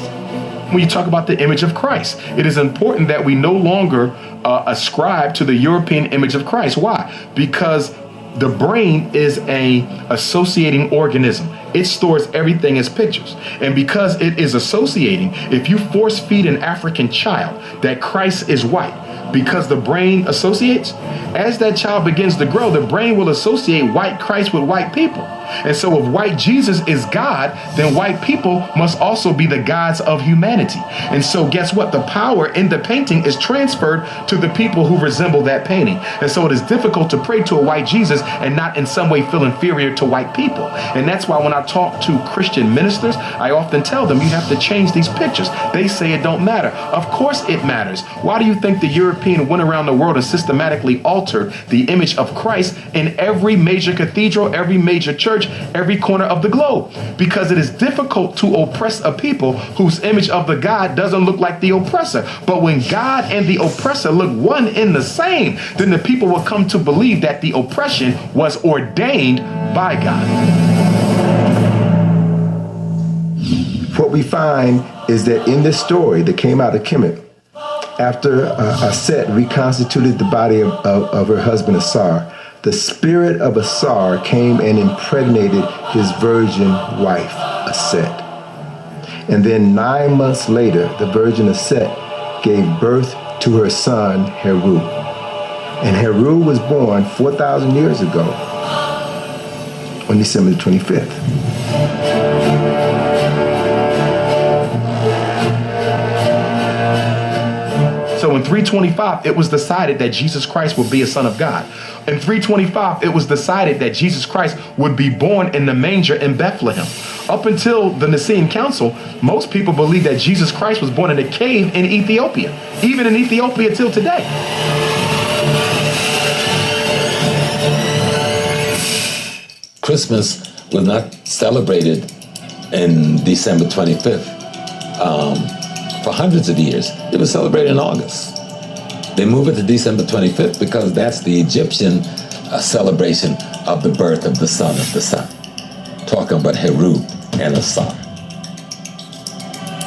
Christ. When you talk about the image of Christ, it is important that we no longer ascribe to the European image of Christ. Why? Because the brain is a associating organism. It stores everything as pictures. And because it is associating, if you force feed an African child that Christ is white, because the brain associates, as that child begins to grow, the brain will associate white Christ with white people. And so if white Jesus is God, then white people must also be the gods of humanity. And so guess what? The power in the painting is transferred to the people who resemble that painting. And so it is difficult to pray to a white Jesus and not in some way feel inferior to white people. And that's why when I talk to Christian ministers, I often tell them you have to change these pictures. They say it don't matter. Of course it matters. Why do you think the European went around the world and systematically altered the image of Christ in every major cathedral, every major church, every corner of the globe? Because it is difficult to oppress a people whose image of the God doesn't look like the oppressor. But when God and the oppressor look one in the same, then the people will come to believe that the oppression was ordained by God. What we find is that in this story that came out of Kemet, after Aset reconstituted the body of her husband Asar, the spirit of Asar came and impregnated his virgin wife, Aset. And then 9 months later, the virgin Aset gave birth to her son, Heru. And Heru was born 4,000 years ago on December 25th. So in 325, it was decided that Jesus Christ would be a son of God. In 325, it was decided that Jesus Christ would be born in the manger in Bethlehem. Up until the Nicene Council, most people believe that Jesus Christ was born in a cave in Ethiopia, even in Ethiopia till today. Christmas was not celebrated in December 25th. For hundreds of years. It was celebrated in August. They moved it to December 25th because that's the Egyptian celebration of the birth of the son of the sun. Talking about Heru and Asar.